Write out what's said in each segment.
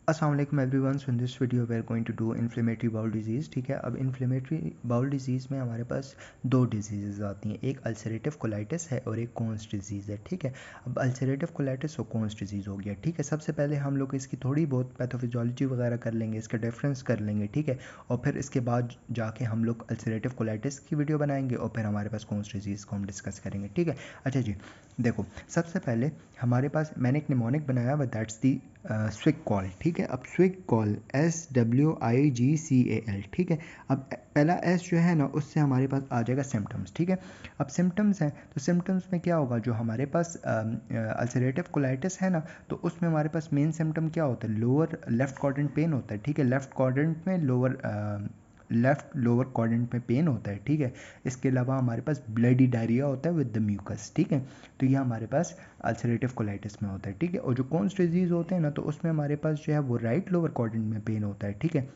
अस्सलाम वालेकुम everyone. So in this video we are going to do inflammatory bowel disease. ठीक है, अब इन्फ्लेमेटरी बाउल डिजीज़ में हमारे पास दो डिजीज़ आती हैं, एक अल्सरेटिव कोलाइटिस है और एक कोन्स डिजीज़ है। ठीक है, अब अल्सरेटिव कोलाइटिस और कोन्स डिजीज़ हो गया। ठीक है, सबसे पहले हम लोग इसकी थोड़ी बहुत पैथोफिजियोलॉजी वगैरह कर लेंगे, इसका डिफरेंस कर लेंगे। ठीक है, और फिर इसके बाद जाके हम लोग अल्सरेटिव कोलाइटिस की वीडियो बनाएंगे और फिर हमारे पास कोन्स डिजीज़ को हम डिस्कस करेंगे। ठीक है, अच्छा जी, देखो सबसे पहले हमारे पास मैंने एक निमोनिक बनाया हुआ, दैट्स दी स्विग कॉल। ठीक है, अब स्विग कॉल SWIGCAL। ठीक है, अब पहला एस जो है ना उससे हमारे पास आ जाएगा सिम्टम्स। ठीक है, अब सिम्टम्स हैं तो सिम्टम्स में क्या होगा, जो हमारे पास अल्सरेटिव कोलाइटिस है ना तो उसमें हमारे पास मेन सिम्टम क्या होता है, लोअर लेफ्ट क्वाड्रेंट पेन होता है। ठीक है, लेफ्ट क्वाड्रेंट में लेफ्ट लोअर क्वाड्रेंट में पेन होता है। ठीक है, इसके अलावा हमारे पास ब्लडी डायरिया होता है विद द म्यूकस। ठीक है, तो ये हमारे पास अल्सरेटिव कोलाइटिस में होता है। ठीक है, और जो कोन्स डिजीज़ होते हैं ना तो उसमें हमारे पास जो है वो राइट लोअर क्वाड्रेंट में पेन होता है। ठीक है,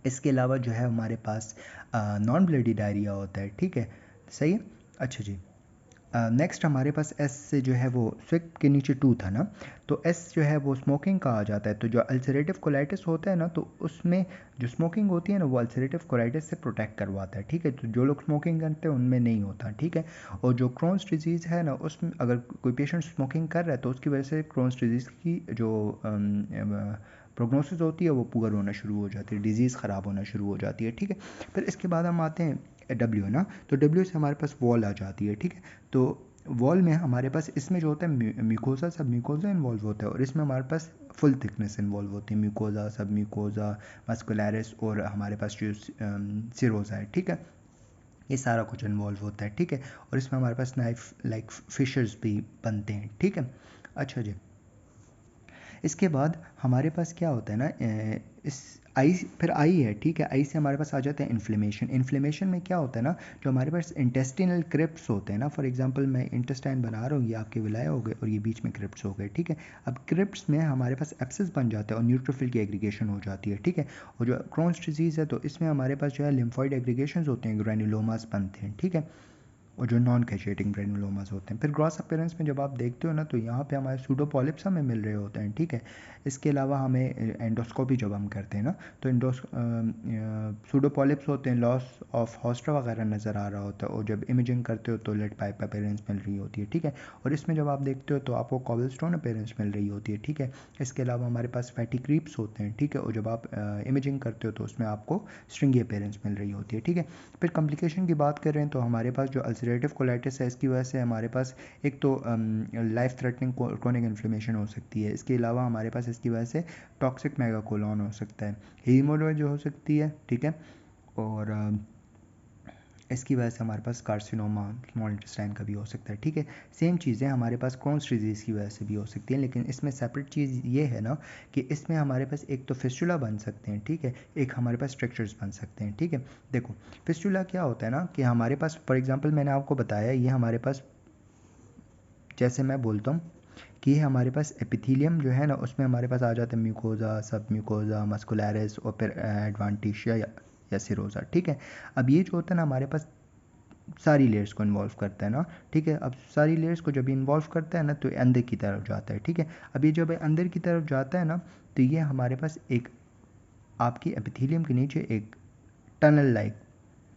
इसके अलावा जो है हमारे पास नॉन ब्लडी डायरिया होता है। ठीक है, सही है। अच्छा जी, नेक्स्ट हमारे पास एस से जो है वो स्विग के नीचे टू था ना, तो एस जो है वो स्मोकिंग का आ जाता है। तो जो अल्सरेटिव कोलाइटिस होता है ना तो उसमें जो स्मोकिंग होती है ना वो अल्सरेटिव कोलाइटिस से प्रोटेक्ट करवाता है। ठीक है, तो जो लोग स्मोकिंग करते हैं उनमें नहीं होता। ठीक है, और जो क्रोन्स डिजीज़ है ना उसमें अगर कोई पेशेंट स्मोकिंग कर रहा है तो उसकी वजह से क्रोन्स डिजीज़ की जो प्रोग्नोसिस होती है वो पुअर होना शुरू हो जाती है, डिजीज़ ख़राब होना शुरू हो जाती है। ठीक है, फिर इसके बाद हम आते हैं डब्ल्यू ना, तो डब्ल्यू से हमारे पास वॉल आ जाती है। ठीक है, तो वॉल में हमारे पास इसमें जो होता है म्यूकोजा सब म्यूकोजा इन्वॉल्व होता है और इसमें हमारे पास फुल थिकनेस इन्वॉल्व होती है, म्यूकोजा सब म्यूकोजा मस्कुलरिस और हमारे पास जो सिरोजा है। ठीक है, ये सारा कुछ इन्वॉल्व होता है। ठीक है, और इसमें हमारे पास नाइफ लाइक फिशर्स भी बनते हैं। ठीक है, अच्छा जी, इसके बाद हमारे पास क्या होता है ना, इस आई फिर आई है। ठीक है, आई से हमारे पास आ जाता है इन्फ्लेमेशन। इन्फ्लेमेशन में क्या होता है ना, जो हमारे पास इंटेस्टिनल क्रिप्ट्स होते हैं ना, फॉर एग्जांपल मैं इंटेस्टाइन बना रहा हूँ, ये आपके विलाय हो गए और ये बीच में क्रिप्ट्स हो गए। ठीक है, अब क्रिप्ट्स में हमारे पास एब्सेस बन जाता है और न्यूट्रोफिल की एग्रीगेशन हो जाती है। ठीक है, और जो क्रोन्स डिजीज़ है तो इसमें हमारे पास जो है लिम्फॉइड एग्रीगेशन होते हैं, ग्रैन्युलोमास बनते हैं। ठीक है, और जो नॉन कैचेटिंग ग्रेनुलोमास होते हैं। फिर ग्रॉस अपीयरेंस में जब आप देखते हो ना तो यहाँ पे हमारे सूडोपॉलिप्स हमें मिल रहे होते हैं। ठीक है, इसके अलावा हमें एंडोस्कोपी जब हम करते हैं ना तो सूडोपॉलिप्स होते हैं, लॉस ऑफ हॉस्टा वगैरह नज़र आ रहा होता है, और जब इमेजिंग करते हो तो लेड पाइप अपीयरेंस मिल रही होती है। ठीक है, और इसमें जब आप देखते हो तो आपको कॉबलस्टोन अपीयरेंस मिल रही होती है। ठीक है, इसके अलावा हमारे पास फैटी क्रीप्स होते हैं। ठीक है, और जब आप इमेजिंग करते हो तो उसमें आपको स्ट्रिंगी अपीयरेंस मिल रही होती है। ठीक है, फिर कॉम्प्लिकेशन की बात करें तो हमारे पास जो अल्सरेटिव कोलाइटिस है इसकी वजह से हमारे पास एक तो लाइफ थ्रेटनिंग क्रोनिक इन्फ्लेमेशन हो सकती है। इसके अलावा हमारे पास इसकी वजह से टॉक्सिक मेगाकोलॉन हो सकता है, हीमोरेज हो सकती है। ठीक है, और इसकी वजह से हमारे पास कार्सिनोमा स्मॉल इंटेस्टाइन का भी हो सकता है। ठीक है, सेम चीज़ें हमारे पास क्रोन्स डिजीज़ की वजह से भी हो सकती हैं, लेकिन इसमें सेपरेट चीज़ ये है ना कि इसमें हमारे पास एक तो फिस्टुला बन सकते हैं। ठीक है, एक हमारे पास स्ट्रक्चर्स बन सकते हैं। ठीक है, देखो फिस्टुला क्या होता है ना कि हमारे पास फॉर एग्जांपल मैंने आपको बताया ये हमारे पास, जैसे मैं बोलता हूँ कि हमारे पास एपिथेलियम जो है ना उसमें हमारे पास आ जाता है म्यूकोजा सब म्यूकोजा मस्कुलरिस और फिर एडवांटिशिया या सिरोजा। ठीक है, अब ये जो होता है ना हमारे पास सारी लेयर्स को इन्वॉल्व करता है ना। ठीक है, अब सारी लेयर्स को जब इन्वॉल्व करता है ना तो अंदर की तरफ जाता है। ठीक है, अब ये जब अंदर की तरफ जाता है ना तो ये हमारे पास एक आपकी एपिथेलियम के नीचे एक टनल लाइक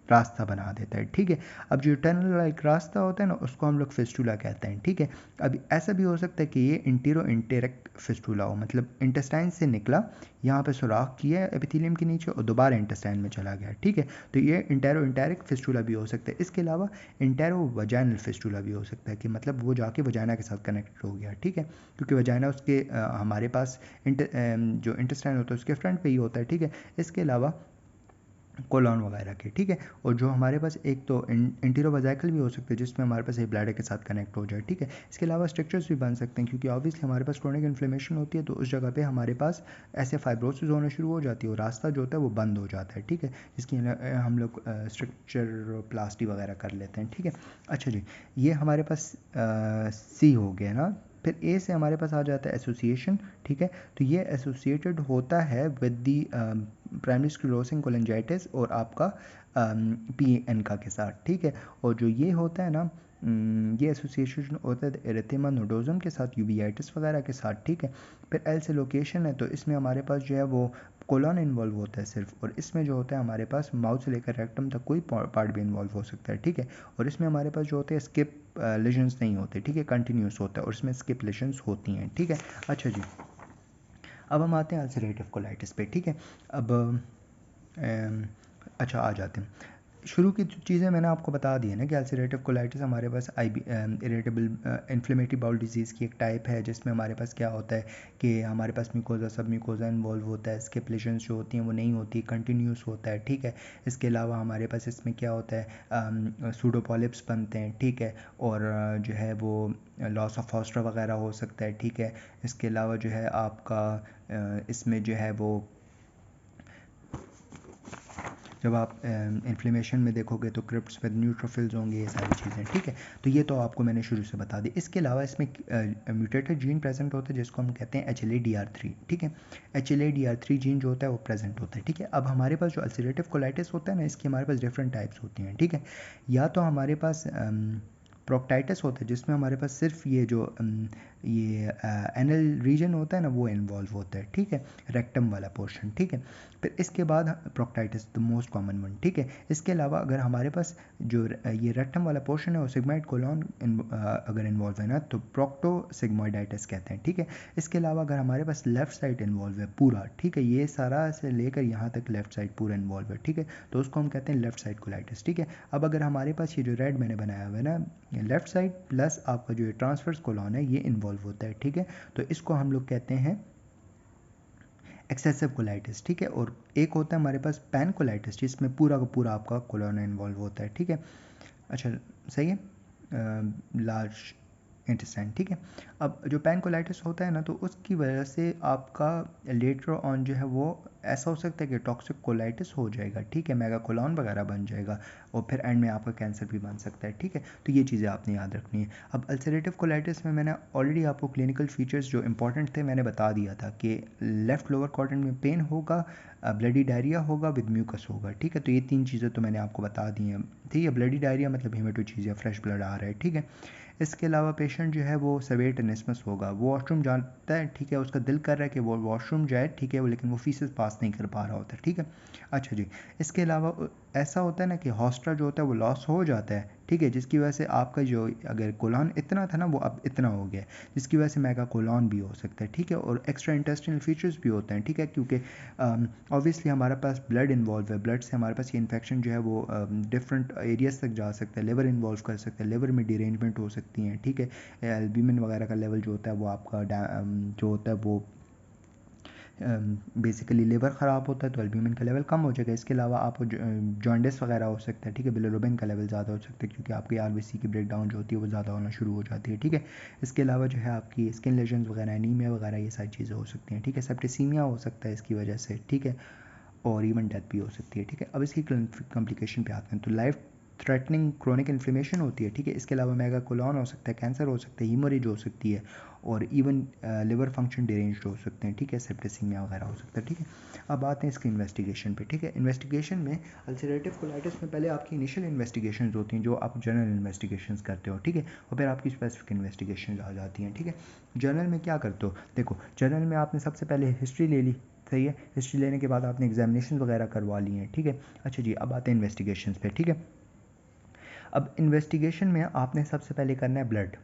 रास्ता बना देता है। ठीक है, अब जो टनल लाइक रास्ता होता है ना उसको हम लोग फिस्टुला कहते हैं। ठीक है, अब ऐसा भी हो सकता है कि ये इंटीरो इंटेरेक्ट फिस्टुला हो, मतलब इंटेस्टाइन से निकला, यहाँ पे सुराख किया एपिथेलियम के नीचे और दोबारा इंटेस्टाइन में चला गया। ठीक है, तो ये इंटेरो इंटेरिक फिस्टुला भी हो सकता है। इसके अलावा इंटेरो वजाइनल फिस्टुला भी हो सकता है कि मतलब वो जाके वजाइना के साथ कनेक्ट हो गया। ठीक है, क्योंकि वजाइना उसके हमारे पास जो इंटेस्टाइन होता है उसके फ्रंट पे ही होता है। ठीक है, इसके अलावा कोलॉन वगैरह के। ठीक है, और जो हमारे पास एक तो इंटीरोवजाइकल भी हो सकते हैं जिसमें हमारे पास एक ब्लैडर के साथ कनेक्ट हो जाए। ठीक है, इसके अलावा स्ट्रक्चर्स भी बन सकते हैं क्योंकि ऑब्वियसली हमारे पास क्रोनिक इन्फ्लेमेशन होती है तो उस जगह पे हमारे पास ऐसे फाइब्रोसिस होना शुरू हो जाती है और रास्ता जो होता है वो बंद हो जाता है। ठीक है, जिसकी हम लोग स्ट्रक्चर प्लास्टी वगैरह कर लेते हैं। ठीक है, अच्छा जी, ये हमारे पास सी हो गया ना। फिर ए से हमारे पास आ जाता है एसोसिएशन। ठीक है, तो ये एसोसिएटेड होता है विद दी प्राइमरी स्क्लेरोसिंग कोलिंजाइटिस और आपका पी एन का के साथ। ठीक है, और जो ये होता है ना ये एसोसिएशन होता है एरिथेमा नोडोजम के साथ, यूवियाइटिस वगैरह के साथ, ठीक है। फिर एल से लोकेशन है, तो इसमें हमारे पास जो है वो कोलन इन्वॉल्व होता है सिर्फ, और इसमें जो होता है हमारे पास माउथ से लेकर रेक्टम तक कोई पार्ट भी इन्वॉल्व हो सकता है, ठीक है। और इसमें हमारे पास जो होते हैं स्किप लेजन्स नहीं होते, ठीक है, कंटिन्यूस होता है, और इसमें स्किप लेजन्स होती हैं, ठीक है। अच्छा जी, अब हम आते हैं अल्सरेटिव कोलाइटिस पे, ठीक है। अब अच्छा आ जाते हैं शुरू की चीज़ें मैंने आपको बता दी है ना कि अल्सरेटिव कोलाइटिस हमारे पास इरिटेबल इन्फ्लेमेटरी बाउल डिजीज़ की एक टाइप है, जिसमें हमारे पास क्या होता है कि हमारे पास म्यूकोजा सब म्यूकोजा इन्वॉल्व होता है, स्किप लेशंस जो होती हैं वो नहीं होती, कंटिन्यूस होता है, ठीक है। इसके अलावा हमारे पास इसमें क्या होता है, सूडोपॉलिप्स बनते हैं, ठीक है, और जो है वो लॉस ऑफ फॉस्टर वगैरह हो सकता है, ठीक है। इसके अलावा जो है आपका इसमें जो है वो जब आप इन्फ्लेमेशन में देखोगे तो क्रिप्ट्स विद न्यूट्रोफिल्स होंगे, ये सारी चीज़ें, ठीक है। तो ये तो आपको मैंने शुरू से बता दी। इसके अलावा इसमें म्यूटेटेड जीन प्रेजेंट होता है जिसको हम कहते हैं HLA-DR3, ठीक है। HLA-DR3 जीन जो होता है वो प्रेजेंट होता है, ठीक है। अब हमारे पास जो अल्सरेटिव कोलाइटिस होता है ना, इसकी हमारे पास डिफरेंट टाइप्स होती हैं, ठीक है। या तो हमारे पास प्रोक्टाइटिस होता है जिसमें हमारे पास सिर्फ ये जो ये एनल रीजन होता है ना वो इन्वॉल्व होता है, ठीक है, रेक्टम वाला पोर्शन, ठीक है। फिर इसके बाद प्रोक्टाइटिस द मोस्ट कॉमन वन, ठीक है। इसके अलावा अगर हमारे पास जो ये रेक्टम वाला पोर्शन है वो सिग्मोइड कोलॉन अगर इन्वॉल्व है ना तो प्रोक्टो सिग्मोइडाइटिस कहते हैं, ठीक है। इसके अलावा अगर हमारे पास लेफ्ट साइड इन्वॉल्व है पूरा, ठीक है, ये सारा से लेकर यहाँ तक लेफ्ट साइड पूरा इन्वॉल्व है, ठीक है, तो उसको हम कहते हैं लेफ्ट साइड कोलाइटिस, ठीक है। अब अगर हमारे पास ये जो रेड मैंने बनाया हुआ है ना, लेफ्ट साइड प्लस आपका जो ट्रांसफर्स कोलॉन है ये इन्वॉल्व होता है, ठीक है, तो इसको हम लोग कहते हैं एक्सेसिव कोलाइटिस, ठीक है। और एक होता है हमारे पास पैन कोलाइटिस जिसमें पूरा का पूरा आपका कोलोन इन्वॉल्व होता है, ठीक है। अच्छा सही है, लार्ज इंटेस्टाइन, ठीक है। अब जो पैनकोलाइटिस होता है ना तो उसकी वजह से आपका लेटर ऑन जो है वो ऐसा हो सकता है कि टॉक्सिक कोलाइटिस हो जाएगा, ठीक है, मेगाकोलॉन वगैरह बन जाएगा, और फिर एंड में आपका कैंसर भी बन सकता है, ठीक है। तो ये चीज़ें आपने याद रखनी है। अब अल्सरेटिव कोलाइटिस में मैंने ऑलरेडी आपको क्लिनिकल फीचर्स जो इंपॉर्टेंट थे मैंने बता दिया था कि लेफ्ट लोअर क्वाड्रेंट में पेन होगा, ब्लडी डायरिया होगा विद म्यूकस होगा, ठीक है। तो ये 3 चीज़ें तो मैंने आपको बता दी हैं, ठीक है। ब्लडी डायरिया मतलब हेमेटोचीज़िया, फ्रेश ब्लड आ रहा है, ठीक है। इसके अलावा पेशेंट जो है वो सेवियर टेनिस्मस होगा, वो वॉशरूम जाता है, ठीक है, उसका दिल कर रहा है कि वो वॉशरूम जाए, ठीक है, वो लेकिन वो फीसेस पास नहीं कर पा रहा होता है, ठीक है। अच्छा जी, इसके अलावा ऐसा होता है ना कि हॉस्टा जो होता है वो लॉस हो जाता है, ठीक है, जिसकी वजह से आपका जो अगर कोलॉन इतना था ना वो अब इतना हो गया, जिसकी वजह से मेगा कोलॉन भी हो सकता है, ठीक है। और एक्स्ट्रा इंटेस्टिनल फीचर्स भी होते हैं, ठीक है, क्योंकि ऑब्वियसली हमारे पास ब्लड इन्वॉल्व है, ब्लड से हमारे पास ये इन्फेक्शन जो है वो डिफरेंट एरियाज तक जा सकता है, लिवर इन्वॉल्व कर सकता है, लिवर में डिरेंजमेंट हो सकती हैं, ठीक है। एल्ब्यूमिन वगैरह का लेवल जो होता है वो आपका जो होता है वो बेसिकली लिवर ख़राब होता है तो एल्ब्यूमिन का लेवल कम हो जाएगा। इसके अलावा आपको जॉन्डिस वगैरह हो सकता है, ठीक है, बिलिरुबिन का लेवल ज़्यादा हो सकता है क्योंकि आपकी आरबीसी की ब्रेकडाउन जो होती है वो ज़्यादा होना शुरू हो जाती है, ठीक है। इसके अलावा जो है आपकी स्किन लेजन्स वगैरह, एनीमिया वगैरह, ये सारी चीज़ें हो सकती हैं, ठीक है। सेप्टिसीमिया हो सकता है इसकी वजह से, ठीक है, और इवन डेथ भी हो सकती है, ठीक है। अब इसकी कॉम्प्लिकेशन पे आते हैं तो लाइफ थ्रेटनिंग क्रोनिक इन्फ्लेमेशन होती है, ठीक है। इसके अलावा मेगाकोलॉन हो सकता है, कैंसर हो सकता है, हीमोरेज हो सकती है, और इवन लिवर फंक्शन डिरेंज्ड हो सकते हैं, ठीक है, सेप्टिसीमिया वगैरह हो सकता है, ठीक है। अब आते हैं इसकी इन्वेस्टिगेशन पे, ठीक है। इन्वेस्टिगेशन में अल्सरेटिव कोलाइटिस में पहले आपकी इनिशियल इन्वेस्टिगेशन होती हैं जो आप जनरल इन्वेस्टिगेशन करते हो, ठीक है, और फिर आपकी स्पेसिफिक इन्वेस्टिगेशन आ जाती हैं, ठीक है। जर्नल में क्या करते हो, देखो जर्नल में आपने सबसे पहले हिस्ट्री ले ली, सही है, हिस्ट्री लेने के बाद आपने एग्जामिनेशन वगैरह करवा लिए हैं, ठीक है। अच्छा जी, अब आते हैं इन्वेस्टिगेशन पे, ठीक है। अब इन्वेस्टिगेशन में आपने सबसे पहले करना है ब्लड,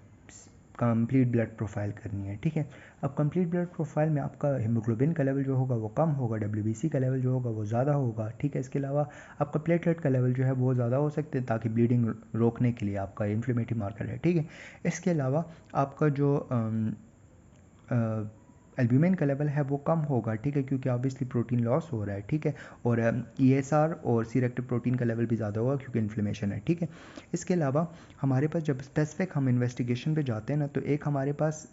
कंप्लीट ब्लड प्रोफाइल करनी है, ठीक है। अब कंप्लीट ब्लड प्रोफाइल में आपका हीमोग्लोबिन का लेवल जो होगा वो कम होगा, WBC का लेवल जो होगा वो ज़्यादा होगा, ठीक है। इसके अलावा आपका प्लेटलेट का लेवल जो है वो ज़्यादा हो सकते हैं ताकि ब्लीडिंग रोकने के लिए आपका इन्फ्लेमेटरी मार्कर है, ठीक है। इसके अलावा आपका जो एल्ब्यूमिन का लेवल है वो कम होगा, ठीक है, क्योंकि ऑब्वियसली प्रोटीन लॉस हो रहा है, ठीक है। और ESR और सी रेक्टिव प्रोटीन का लेवल भी ज़्यादा होगा क्योंकि इन्फ्लेमेशन है, ठीक है। इसके अलावा हमारे पास जब स्पेसिफिक हम इन्वेस्टिगेशन पे जाते हैं ना तो एक हमारे पास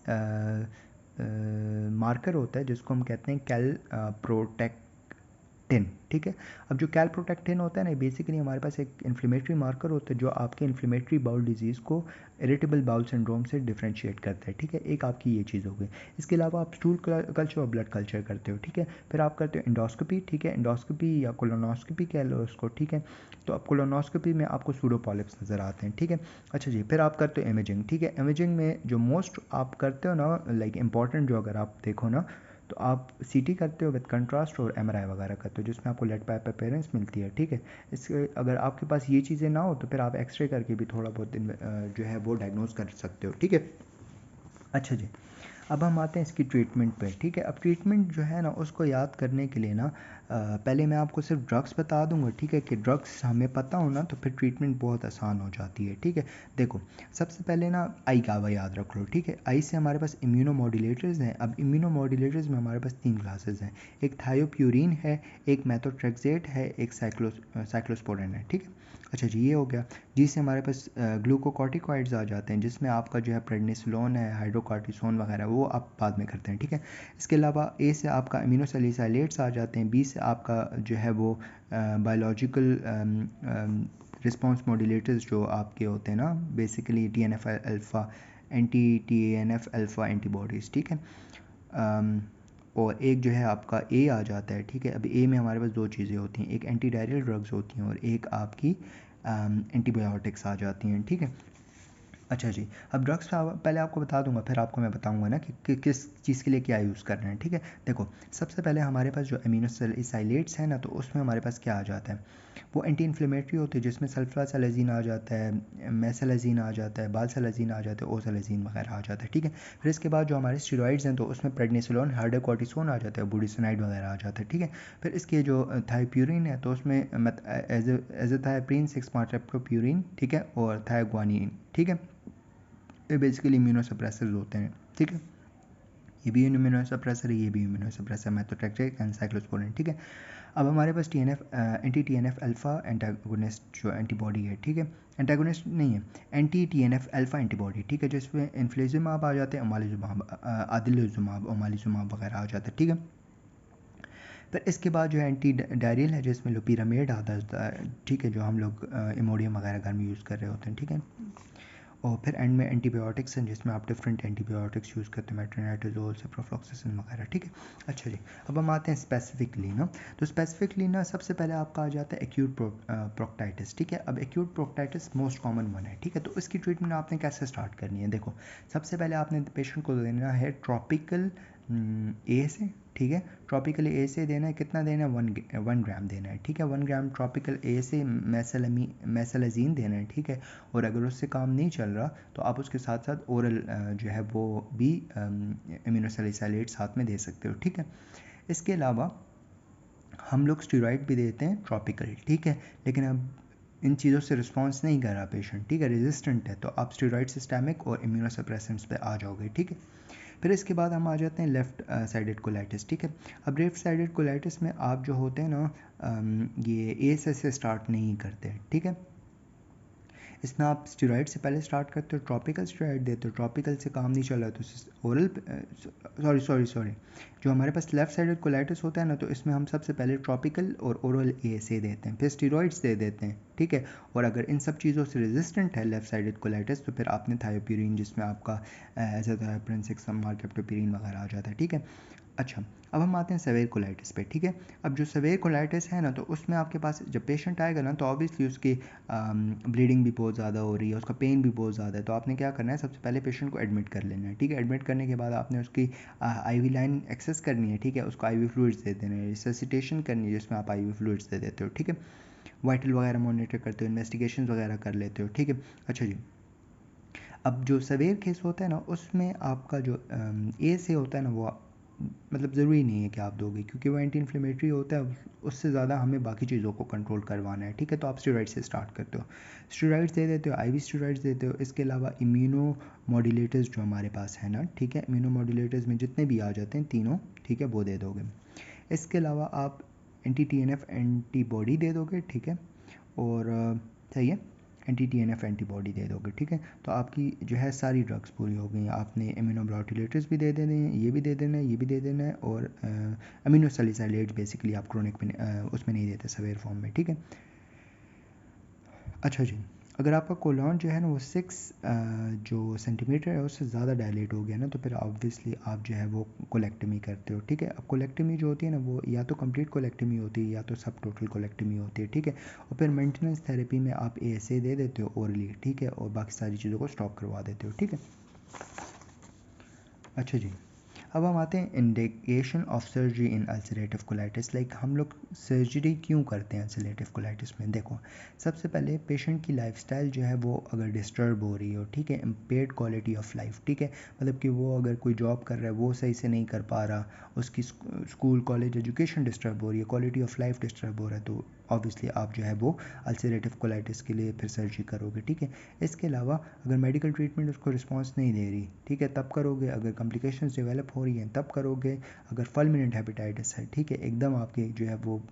मार्कर होता है जिसको हम कहते हैं कैल प्रोटेक्ट कैलप्रोटेक्टिन, ठीक है। अब जो कैलप्रोटेक्टिन होता है ना, बेसिकली हमारे पास एक इन्फ्लेमेटरी मार्कर होता है जो आपके इन्फ्लेमेटरी बाउल डिजीज़ को इरिटेबल बाउल सिंड्रोम से डिफरेंशिएट करता है, ठीक है। एक आपकी ये चीज़ हो गई। इसके अलावा आप स्टूल कल्चर और ब्लड कल्चर करते हो, ठीक है। फिर आप करते हो इंडोस्कोपी, ठीक है, इंडोस्कोपी या कोलोनोस्कोपी कह लो उसको, ठीक है। तो अब कोलोनोस्कोपी में आपको सूडोपॉलिप्स नज़र आते हैं, ठीक है। अच्छा जी, फिर आप करते हो इमेजिंग, ठीक है। इमेजिंग में जो मोस्ट आप करते हो ना, लाइक इंपॉर्टेंट जो अगर आप देखो ना, तो आप सीटी करते हो विद कंट्रास्ट और एमआरआई वगैरह करते हो जिसमें आपको लेड पाइप अपीयरेंस मिलती है, ठीक है। इसके अगर आपके पास ये चीज़ें ना हो तो फिर आप एक्सरे करके भी थोड़ा बहुत जो है वो डायग्नोज कर सकते हो, ठीक है। अच्छा जी, अब हम आते हैं इसकी ट्रीटमेंट पे, ठीक है। अब ट्रीटमेंट जो है ना उसको याद करने के लिए ना पहले मैं आपको सिर्फ ड्रग्स बता दूंगा, ठीक है, कि ड्रग्स हमें पता हो ना तो फिर ट्रीटमेंट बहुत आसान हो जाती है, ठीक है। देखो, सबसे पहले ना आई गावा याद रख लो, ठीक है। आई से हमारे पास इम्यूनोमोड्यूलेटर्स हैं। अब इम्यूनोमोड्यूलेटर्स में हमारे पास 3 क्लासेस हैं, एक थायोप्यूरिन है, एक मेथोट्रेक्सेट है, एक साइक्लोस्पोरिन है, ठीक है। अच्छा जी, ये हो गया। जी से हमारे पास ग्लूकोकॉर्टिकॉइड्स आ जाते हैं जिसमें आपका जो है प्रेडनिसोलोन है, हाइड्रोकॉर्टिसोन वगैरह, वो आप बाद में करते हैं, ठीक है। इसके अलावा ए से आपका अमीनोसैलिसाइलेट्स आ जाते हैं, बी से आपका जो है वो बायोलॉजिकल रिस्पॉन्स मॉड्यूलेटर्स जो आपके होते हैं ना, basically TNF alpha, anti TNF alpha antibodies, ठीक है। और एक जो है आपका ए आ जाता है, ठीक है। अब ए में हमारे पास 2 चीज़ें होती हैं, एक एंटी डायरियल ड्रग्स होती हैं और एक आपकी एंटीबायोटिक्स आ जाती हैं, ठीक है। अच्छा जी, अब ड्रग्स का पहले आपको बता दूंगा, फिर आपको मैं बताऊंगा ना कि किस चीज़ के लिए क्या यूज़ करना है, ठीक है। देखो, सबसे पहले हमारे पास जो अमीनोसैलिसाइलेट्स है ना, तो उसमें हमारे पास क्या आ जाता है, वो एंटी इन्फ्लेमेटरी होते हैं जिसमें सल्फासालाजीन आ जाता है, मेसालाजीन आ जाता है, बालसालाजीन आ जाता है, ओसालाजीन वगैरह आ जाता है, ठीक है। फिर इसके बाद जो हमारे स्टेरॉइड्स हैं तो उसमें प्रेडनिसोलोन, हाइड्रोकॉर्टिसोन आ जाता है, बुडिसोनाइड वगैरह आ जाता है, ठीक है। फिर इसके जो थायोप्यूरिन है तो उसमें एज़ोथायोप्रिन 6-पार्टेप्टोप्यूरिन, ठीक है, और थायोग्वानिन, ठीक है। ये बेसिकली इम्यूनोसप्रेसर्स होते हैं, ठीक है। ये भी इम्यूनोसप्रेसर है, ये भी इम्यूनोसप्रेसर, मेथोट्रेक्सेट एंड साइक्लोस्पोरिन, ठीक है। अब हमारे पास एंटी TNF अल्फ़ा एंटागोनिस्ट जो एंटीबॉडी है, ठीक है, एंटागोनिस्ट नहीं है, एंटी TNF अल्फ़ा एंटीबॉडी, ठीक है, जिसमें इन्फ्लेजुमाब आ जाते हैं, आदिलजुमाब, ओमालिजुमाब वगैरह आ जाता है, ठीक है। फिर इसके बाद जो है एंटी डायरियल है जिसमें लोपिरामेड आता है, ठीक है, जो हम लोग इमोडियम वगैरह घर में यूज़ कर रहे होते हैं, ठीक है। और फिर एंड में एंटीबायोटिक्स हैं जिसमें आप डिफरेंट एंटीबायोटिक्स यूज़ करते हैं, मेट्रोनिडाज़ोल, सिप्रोफ्लॉक्सासिन वगैरह, ठीक है। अच्छा जी, अब हम आते हैं स्पेसिफिकली ना, तो स्पेसिफिकली ना सबसे पहले आपका आ जाता है एक्यूट प्रोक्टाइटिस, ठीक है। अब एक्यूट प्रोक्टाइटिस मोस्ट कॉमन वन है, ठीक है। तो इसकी ट्रीटमेंट आपने कैसे स्टार्ट करनी है, देखो, सबसे पहले आपने पेशेंट को देना है ट्रॉपिकल ए से, ठीक है। ट्रॉपिकल ए से देना है, कितना देना है, 1 ग्राम देना है, ठीक है। 1 ग्राम ट्रॉपिकल ए से मेसलाजीन देना है, ठीक है। और अगर उससे काम नहीं चल रहा तो आप उसके साथ साथ ओरल जो है वो भी इम्यूनोसैलिसाइलेट साथ में दे सकते हो, ठीक है। इसके अलावा हम लोग स्टेरॉइड भी देते हैं ट्रॉपिकल, ठीक है। लेकिन अब इन चीज़ों से रिस्पॉन्स नहीं कर रहा पेशेंट, ठीक है, रेजिस्टेंट है, तो आप स्टेरॉइड सिस्टेमिक और इम्यूनोसप्रेसेंट्स पे आ जाओगे, ठीक है। फिर इसके बाद हम आ जाते हैं लेफ़्ट साइडेड कोलाइटिस, ठीक है। अब लेफ्ट साइडेड कोलाइटिस में आप जो होते हैं ना, ये ए से स्टार्ट नहीं करते, ठीक है। इसमें आप स्टेरॉइड से पहले स्टार्ट करते हो, ट्रॉपिकल स्टेरॉइड देते हो, ट्रॉपिकल से काम नहीं चल रहा तो ओरल, सॉरी, जो हमारे पास लेफ्ट साइडेड कोलाइटिस होता है ना, तो इसमें हम सबसे पहले ट्रॉपिकल और ओरल ए से देते हैं, फिर स्टेरॉइड्स दे देते हैं, ठीक है। और अगर इन सब चीज़ों से रेजिस्टेंट है लेफ्ट साइडेड कोलाइटिस तो फिर आपने थायोप्यूरिन, जिसमें आपका एज़ाथायोप्रिन 6-पार्टेप्टोप्यूरिन वगैरह आ जाता है, ठीक है। अच्छा, अब हम आते हैं सेवेयर कोलाइटिस पे, ठीक है। अब जो सेवेयर कोलाइटिस है ना, तो उसमें आपके पास जब पेशेंट आएगा ना तो ऑब्वियसली उसकी ब्लीडिंग भी बहुत ज़्यादा हो रही है, उसका पेन भी बहुत ज़्यादा है, तो आपने क्या करना है, सबसे पहले पेशेंट को एडमिट कर लेना है, ठीक है। एडमिट करने के बाद आपने उसकी IV लाइन एक्सेस करनी है, ठीक है, उसको IV फ्लूइड्स दे देने हैं, रिससिटेशन करनी है जिसमें आप IV फ्लूइड्स दे देते हो, ठीक है। वाइटल वगैरह मॉनिटर करते हो, इन्वेस्टिगेशन वगैरह कर लेते हो, ठीक है। अच्छा जी, अब जो सवेयर केस होता है ना उसमें आपका जो ए से होता है ना, वो मतलब ज़रूरी नहीं है कि आप दोगे, क्योंकि वो एंटी इन्फ्लेमेटरी होता है, उससे ज़्यादा हमें बाकी चीज़ों को कंट्रोल करवाना है, ठीक है। तो आप स्टेरॉइड से स्टार्ट करते हो, स्टेरॉइड्स दे देते हो, IV स्टेरॉइड्स देते हो। इसके अलावा इम्यूनो मॉड्यूलेटर्स जो हमारे पास है ना, ठीक है, इम्यूनो मॉड्यूलेटर्स में जितने भी आ जाते हैं तीनों, ठीक है, वो दे दोगे। इसके अलावा आप एंटी TNF एंटीबॉडी दे दोगे, ठीक है। और सही है, एंटी TNF एंटीबॉडी दे दोगे, ठीक है। तो आपकी जो है सारी ड्रग्स पूरी हो गई। आपने इम्यूनोब्लॉटिलेटर्स भी दे देने हैं, ये भी दे देना है, ये भी दे देना है, और अमीनोसैलिसाइलेट्स बेसिकली आप क्रोनिक में उसमें नहीं देते सवेयर फॉर्म में, ठीक है। अच्छा जी, अगर आपका कोलॉन जो है ना वो 6 जो सेंटीमीटर है उससे ज़्यादा डायलेट हो गया ना, तो फिर ऑब्वियसली आप जो है वो कोलेक्टमी करते हो, ठीक है। अब कोलेक्टमी जो होती है ना वो या तो कंप्लीट कोलेक्टमी होती है या तो सब टोटल कोलेक्टमी होती है, ठीक है। और फिर मेंटेनेंस थेरेपी में आप ASA दे देते हो ओरली, ठीक है, और बाकी सारी चीज़ों को स्टॉप करवा देते हो, ठीक है। अच्छा जी, अब हम आते हैं indication of surgery in ulcerative colitis. Like हम लोग सर्जरी क्यों करते हैं अल्सरेटिव कोलाइटिस में? देखो, सबसे पहले पेशेंट की लाइफस्टाइल जो है वो अगर डिस्टर्ब हो रही हो, ठीक है, इम्पेयर्ड क्वालिटी ऑफ लाइफ, ठीक है, मतलब कि वो अगर कोई जॉब कर रहा है वो सही से नहीं कर पा रहा, उसकी स्कूल कॉलेज एजुकेशन डिस्टर्ब हो रही है, क्वालिटी ऑफ लाइफ डिस्टर्ब हो रहा है, तो ऑब्वियसली आप जो है वो अल्सरेटिव कोलाइटिस के लिए फिर सर्जरी करोगे, ठीक है। इसके अलावा अगर मेडिकल ट्रीटमेंट उसको रिस्पॉन्स नहीं दे रही, ठीक है, तब करोगे। अगर कॉम्प्लिकेशंस डेवलप हो रही हैं तब करोगे। अगर फुलमिनेंट हेपेटाइटिस है, ठीक है, एकदम आपके जो है वो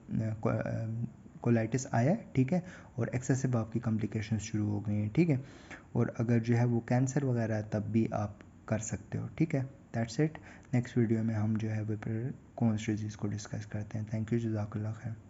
कोलाइटिस आया है, ठीक है, और एक्सेसिव आपकी कॉम्प्लिकेशंस शुरू हो गई हैं, ठीक है, और अगर जो है वो कैंसर वगैरह है तब भी आप कर सकते हो, ठीक है। That's it. नेक्स्ट वीडियो में हम जो है वो फिर कौन सी डिजीज़ को डिस्कस करते हैं। थैंक यू, जज़ाकल्लाह खैर।